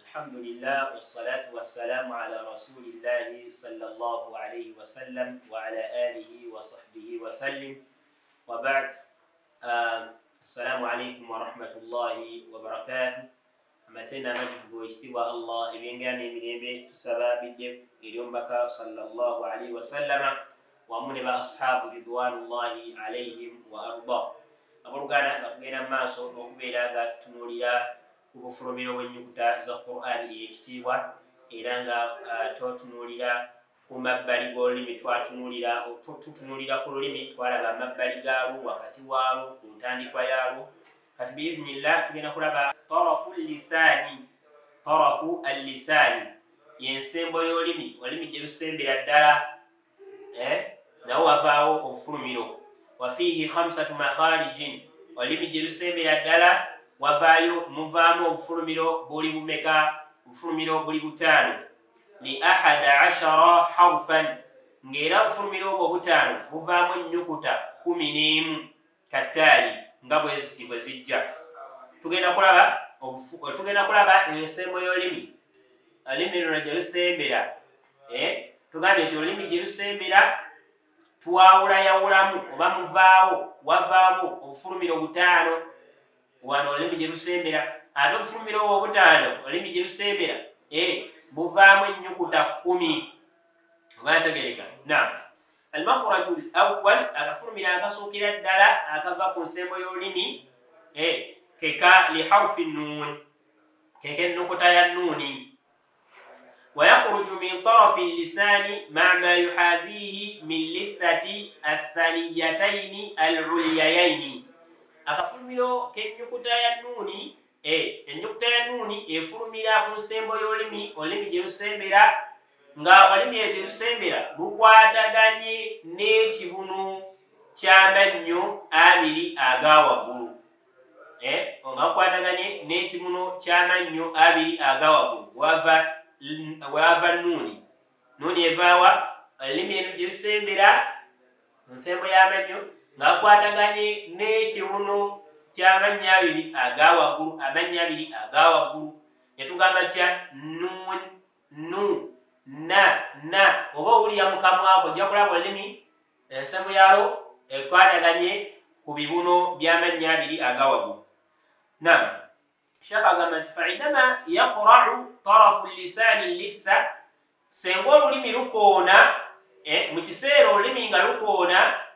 الحمد لله والصلاة والسلام على رسول الله صلى الله عليه وسلم وعلى آله وصحبه وسلم وبعد. السلام عليكم ورحمة الله وبركاته. أمتنا مجد واجتوى الله إبنغاني من سباب اليوم بكى صلى الله عليه وسلم ومن أصحاب رضوان الله عليهم وأرضاه. أبرغانا أتغينا ما سوف بلاغا تنوليا kubufurumiro w'ennyukuta za Qur'an ey'ekitiibwa era nga tutunulira ku mabbali g'olulimi tutunulira ku lulimi twalaba amabbali gaalwo wakati waalwo ku ntandikwa yaalwo kati biidhnillah tugenda kulaba tarafu al-lisaani y'ensembo y'olulimi olulimi gye lusembera ddala nawo wavaawo obufulumiro wa fiihi 5 makharijin olulimi gye lusembera ddala wavaayo muvaamu obufulumiro buli bumeka obufulumiro buli butaano li 11 harfan ng'era obufulumiro obwo butaano buvaamu ennyukuta 11 kattaali nga bwe zijja. Tugenda kulaba ensembo y'olulimi olulimi luno gye lusembera tugambye nti olulimi gye lusembera twawulayawulamu oba wavaamu obufulumiro butaano wano olulimi gye lusembera ate obufulumiro obwo butaano olulimi gye lusembera buvaamu ennyukuta 10 oba ntegereka. Almakhraju al-awwal akafulumiro akasookera ddala akava ku nsembo y'olulimi keka li harfi nuun keka ennukuta ya nuuni ويخرج من طرف اللسان مع ما يحاذيه من لثة الثنيتين العليين. Akafulumiro k'ennyukuta ya nuuni ennyukuta ya nuuni efulumira ku nsembo y'olulimi olulimi gye lusembera nga olulimi gye lusembera lukwataganye n'ekibunu ky'amannyo abiri aga waggulu nga lukwataganye n'ekibunu ky'amannyo abiri aga waggulu wava nuuni evaawa olulimi eno gye lusembera ku nsembo y'amannyo nga kwataganye n'ekibuno ky'amannya abiri aga waggulu netugamba ntya nuun na oba owulira mu kamwako ojja kulaba olulimi ensembo yalwo ekwataganye ku bibuno by'amannya abiri aga waggulu. Sheikh agamba nti faidama yaqra'u tarafu lisaani litha senga olulimi lukoona mu kiseera olulimi nga lukoona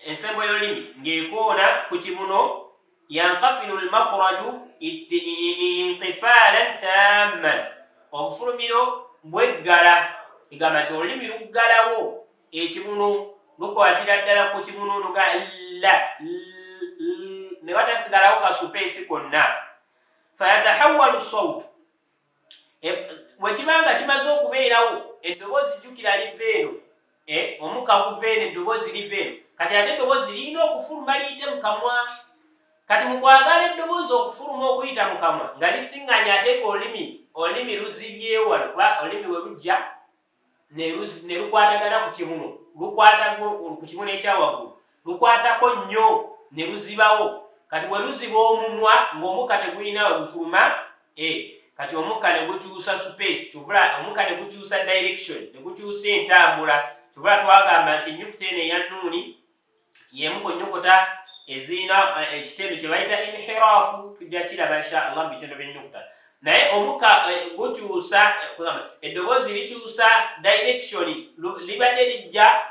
ensembo y'olulimi ng'ekoona ku kibuno yankafilu almakhraju intifaalan taamman obufulumiro bweggala egamba nti olulimi luggalawo ekibuno lukwatira ddala ku kibuno luga ne watasigalawo kasupeesi konna fayatahawalu sawtu bwekibanga kimaze okubeerawo eddoboozi jjukira liva eno omukka guva eno eddoboozi liva eno kati ate eddoboozi lirina okufuluma liyite mu kamwa kati mu kwagala eddoboozi okufuluma okuyita mu kamwa nga lisiŋŋanya ateeka olulimi luzibyewo wano kuba olulimi we lujja ne lukwatagana ku kibuno ku kibuno ekyawaggulu lukwatako nnyo ne luzibawo kati we luziba omumwa ng'omukka tegulina we gufuluma kati omukka ne gukyusa space kyovula omukka ne gukyusa direction ne gukyusa entambula kyovula twagamba nti ennyukuta eno eya nuuni y'emu ku nnyukuta ezirina ekitendo kye bayita inhiraafu tujja kiraba insha Allah mu bitendo by'ennyukuta naye omukka gukyusa eddoboozi likyusa direction libadde lijja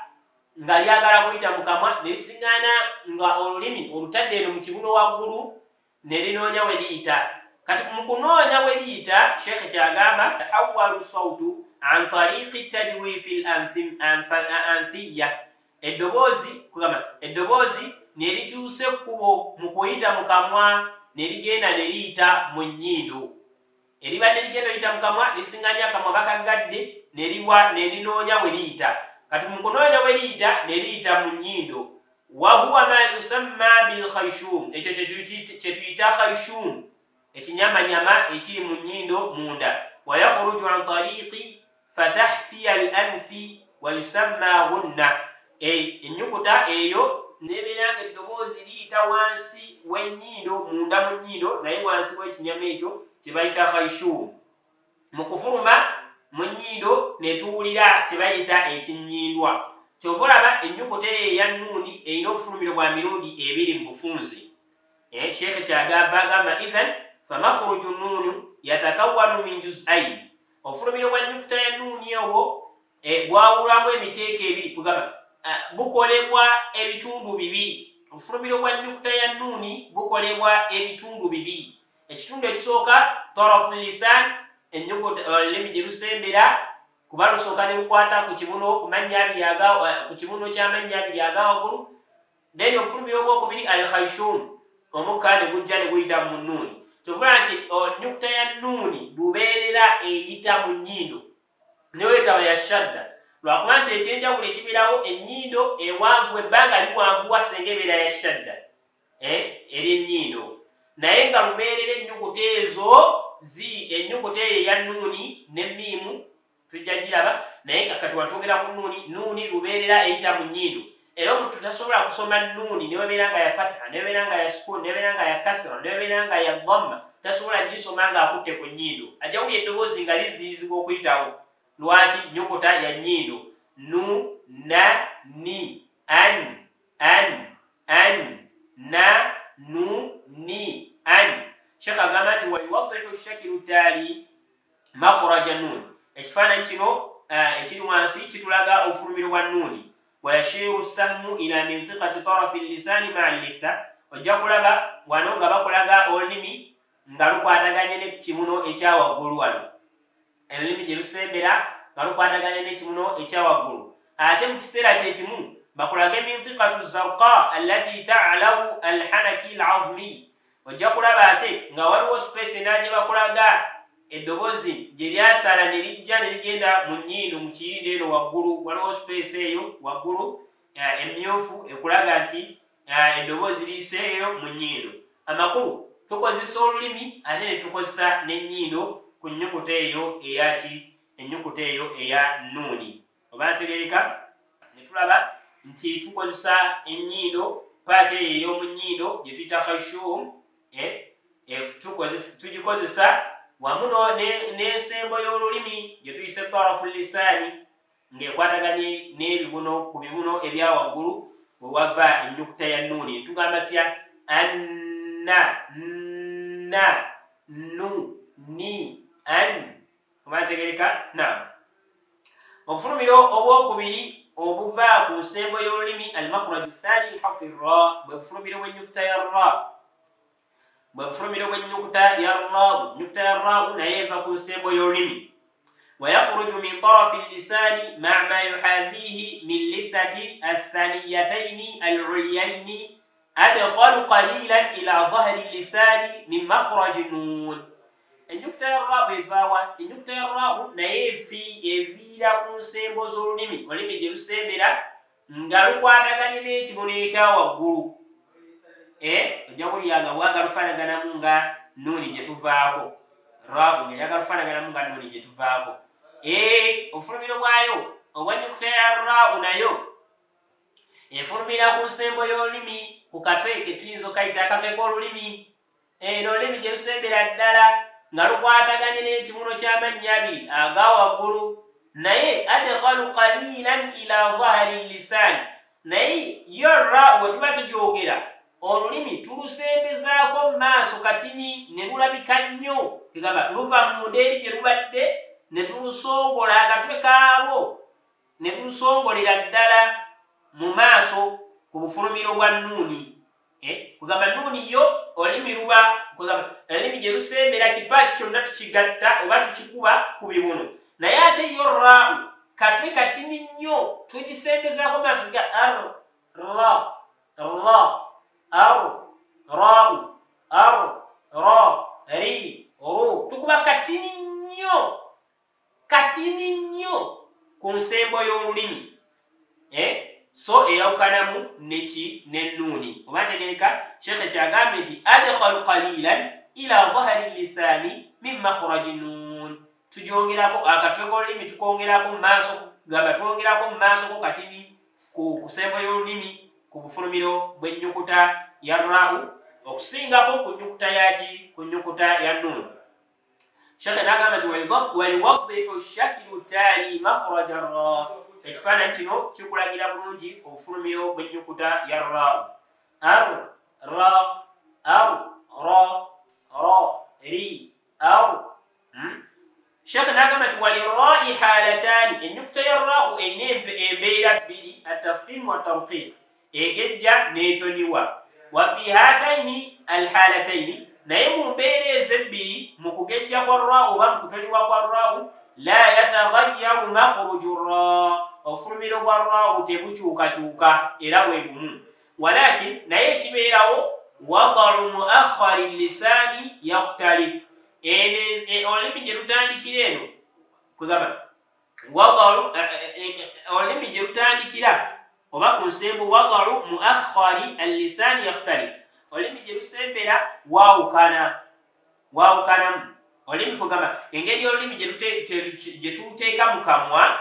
nga lyagala kuyita mu kamwa ne lisiŋŋaana nga olulimi olutadde eno mu kibuno waggulu ne linoonya we liyita. Kati mu kunoonya we liyita Sheikh kyagamba tahawwalu sawtu an tariqi tajwifi al-anfiyya eddoboozi ne likyusa ekkubo mu kuyita mu kamwa ne ligenda ne liyita mu nnyindo eribadde ligenda oyita mu kamwa lisiŋŋanya akamwa bakaggadde ne linoonya we liyita. Kati mu kunoonya we liyita ne liyita mu nnyindo wa huwa ma yusamma bil khayshum ekyo kye tuyita khayshum ekinyamanyama ekiri mu nnyindo munda wa yakhruju an tariqi fatahtiya al-anfi wa yusamma ghunna ennyukuta eyo nebeera nga eddoboozi liyita wansi w'ennyindo munda mu nnyindo naye wansi w'ekinyama ekyo kye bayita khayshum mu kufuluma mu nnyindo ne tuwulira kye bayita ekinnyindwa. Kyova olaba ennyukuta eyo eya nuuni erina obufulumiro bwa mirundi ebiri mu bufunze. Sheekhe kyagamba agamba idhan famakhruju nuunu yatakawwanu min juz'aini. Obufulumiro bwa nnyukuta ya nuuni obwo bwawulwamu emiteeko ebiri, kugamba bukolebwa ebitundu bibiri. Obufulumiro bwa nnyukuta ya nuuni bukolebwa ebitundu bibiri. Ekitundu ekisooka tarafu lisan, olulimi gye lusembera kuba lusooka ne lukwata ku kibuno ku kibuno ky'amannya abiri aga waggulu. Then obufulumiro obwokubiri al khayshum, omukka ne gujja ne guyita mu nuuni. Kyovula nti ennyukuta ya nuuni lubeerera eyita mu nnyindo newetaba ya shadda, lwakuba nti ekyenjawulo ekibeerawo ennyindo ewanvu, ebbanga liwanvuwa singa ebeera ya shadda eri ennyindo, naye nga lubeerera ennyukuta ezo ennyukuta eyo eya nuuni ne miimu tujja giraba, naye nga kati watwogera ku nuuni lubeerera eyita mu nnyindo. Era omuntu tasobola kusoma nuuni newebeera nga ya fatha, newebeera nga ya sukun, newebeera nga ya kasra, newebeera nga ya dhamma, tasobola gisoma nga akutte ku nnyindo. Ajja wulya eddoboozi nga liziyizibwa okuyitawo. Lwaki? Nnyukuta ya nnyindo. Nu, na, ni, an, na, nu, ni, an. Sheikh agamba nti wayuwaddihu shakilu taali makhraja nuun. Ekifaananyi kino ekiri wansi kitulaga obufulumiro bwa nuuni. Wayashiru sahmu ila mintiqati tarafi lisani maa litha. Ojja kulaba wano nga bakulaga olulimi nga lukwataganye n'ekibuno ekya waggulu wano. Olulimi gye lusembera nga lukwataganye n'ekibuno ekya waggulu. Ate mu kiseera kyekimu bakulaga mintiqatu zarqa allati ta'lawu alhanaki alazmi. Ojja kulaba ate nga waliwo space endala gye bakulaga eddoboozi gye lyasala ne lijja ne ligenda mu nnyindo mu kiyindi eno waggulu. Waliwo space eyo waggulu emmyufu ekulaga nti eddoboozi liyiseeyo mu nnyindo. Amakulu tukozesa olulimi ate ne tukozesa n'ennyindo ku nnyukuta eyo eyaki, ennyukuta eyo eya nuuni. Oba ntegereka? Ne tulaba nti tukozesa ennyindo paati eyo ey'omu nnyindo gye tuyita khayshum, tugikozesa wamu n'ensembo y'olulimi gye tuyise tarafu lisaani ng'ekwataganye n'ebibuno ku bibuno ebya waggulu we wava ennyukuta ya nuuni. Tugamba tya anna, na, nu, ni, an. Oba ntegereka? Naam. Obufulumiro obwokubiri obuva ku nsembo y'olulimi al-makhraju thani harfi ra, bwe bufulumiro bw'ennyukuta ya ra. Bwe bufulumiro bw'ennyukuta ya ra, ennyukuta ya ra naye eva ku nsembo y'olulimi. ويخرج من طرف اللسان مع ما يحاذيه من لثة الثانيتين العليين أدخل قليلا إلى ظهر اللسان من مخرج النون. Ennyukuta ya ra bw'evaawa, ennyukuta ya ra naye eviira ku nsembo z'olulimi, olulimi gye lusembera nga lukwataganye n'ekibuno ekya waggulu. Ojja kulya nga wanga lufaanaganamu nga nuuni gye tuvaako, ra ng'eyaga lufaanaganamu nga nuuni gye tuvaako. Obufulumiro bwayo obw'ennyukuta ya ra nayo efulumira ku nsembo y'olulimi ku katwe ke tuyinza okayita akatwe k'olulimi. Olulimi gye lusembera ddala nga lukwataganye n'ekibuno ky'amannya abiri aga waggulu, naye adkhalu qalilan ila dhahri lisaani. Naye yo ra we tuba tugyogera olulimi tulusembezaako mu maaso katini ne lulabika nnyo, kigamba luva mu mudeeri gye lubadde ne tulusongola akatwe kaalwo ne tulusongolera ddala mu maaso ku bufulumiro bwa nuuni. Kugamba nuuni yo olulimi luba kugamba olulimi gye lusembera kipaati kyonna tukigatta oba tukikuba ku bibuno, naye ate yo ra katwe katini nnyo tugisembezaako mu maaso ga ar, ra, ra, ar, rau, ar, ra, ri, ru, tukuba katini nnyo ku nsembo y'olulimi. So eyawukanamu neki n'ennuuni. Oba ntegereka? Sheikh kyagambye nti adkhalu qalilan ila dhahri lisaani min makhraji nuun. Tugyongerako akatwe k'olulimi tukongerako mu maaso, gamba twongerako mu maaso ko katini ku nsembo y'olulimi ku bufulumiro bw'ennyukuta ya ra okusingako ku nnyukuta yaki, ku nnyukuta ya nuun. Sheikh nagamba nti wayuwaddihu shakilu taali makhraja ra. Ekifaananyi kino kikulagira bulungi obufulumiro bw'ennyukuta ya ra. Ar, ra, ar, ra, ra, ri, ar. Sheikh nagamba nti walirrai halataani, ennyukuta ya ra erina embeera bbiri, atafkhim wa tarqiq, egejja n'etoniwa. Wa fi hataini alhalataini, naye mu mbeera ezebbiri mu kugejja kwa ra oba mu kutoniwa kwa ra la yataghayyaru makhruju ra, obufulumiro bwa ra tebukyukakyuka era bwe bumu. Walakin naye ekibeerawo wadaru muakhari lisani yakhtalif, olulimi gye lutandikira eno kugamba olulimi gye lutandikira oba ku nsembo wadaru muakhari allisani yakhtalif, olulimi gye lusembera waawukanamu. Olulimi kugamba engeri olulimi gye tuluteeka mu kamwa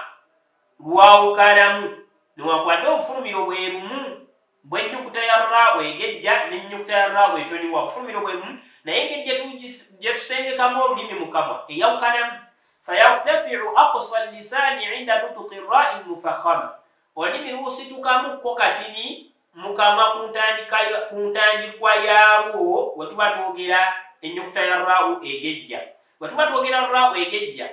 lwawukanamu, newankubadde obufulumiro bwe bumu bw'ennyukuta ya ra egejja n'ennyukuta ya ra etoniwa, obufulumiro bwe bumu, naye engeri gye tusengekamu olulimi mu kamwa eyawukanamu. Fayartafiu aqsa lisani inda nutuqi rai mufakhama, olulimi luusitukamukko katini mu kamwa ku ntandikwa yaalwo we tuba twogera ennyukuta ya ra egejja. Bwe tuba twogera ra egejja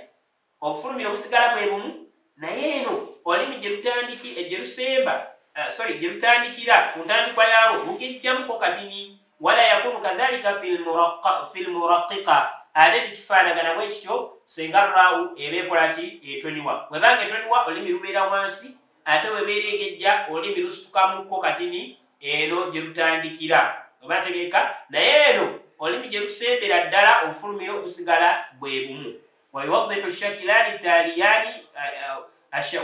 obufulumiro busigala bwe bumu, naye eno olulimi gye lutandikira ku ntandikwa yaalwo lugejjamuko katini. Wala yakunu kadhalika fi lmuraqiqa, ate tekifaanagana bwe kityo senga ra eba ekolaki etoniwa. Webanga etoniwa olulimi lubeera wansi, ate webeera egejja olulimi lusitukamukko katini eno gye lutandikira. Oba ntegeeka, naye eno olulimi gye lusembera ddala obufulumiro busigala bwe bumu. Wayuwaddihu shakilani taliyani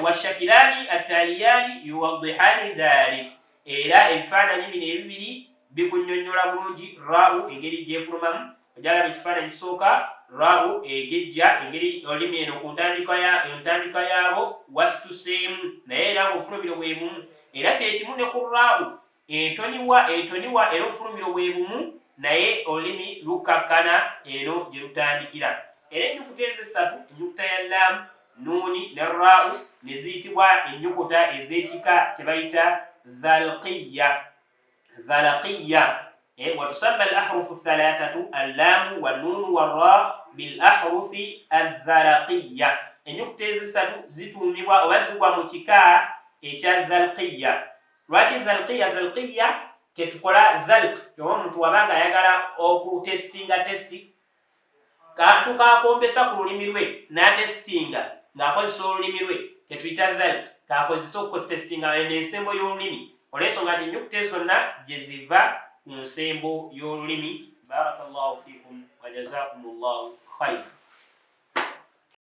washakilani ataliyani yuwaddihani dhalik, era ebifaananyi bino ebibiri bikunnyonnyola bulungi ra engeri gyefulumamu. Ojalaba ekifaananyi kisooka ra egejja engeri olulimi eno ku ntandika yaabo wasituseemu, naye era obufulumiro bwe bumu. Era kyekimu ne ku ra etoniwa era obufulumiro bwe bumu, naye olulimi lukakkana eno gye lutandikira. Era ennyukuta ezo essatu, ennyukuta ya laamu, nuuni ne ra ne ziyitibwa ennyukuta ez'ekika kye bayita dhalqiya. وتسمى الأحرف الثلاثة اللام والنون والراء بالأحرف الذلقية. النكتة الزساتو زيتوميوا وزوا مشكا إيجا ذلقية. لواتي ذلقية كتقولا ذلق يوم متوابانغا يغالا أوكو تستي tukakombesa ku lulimi lwe n'atestinga ng'akozesa olulimi lwe ketuyita dhalik, k'akozesa okutestinga n'ensembo y'olulimi. Olw'ensonga nti ennyukuta zonna gye ziva ku nsembo y'olulimi. Barakallahu fikum wa jazakumullahu khayr.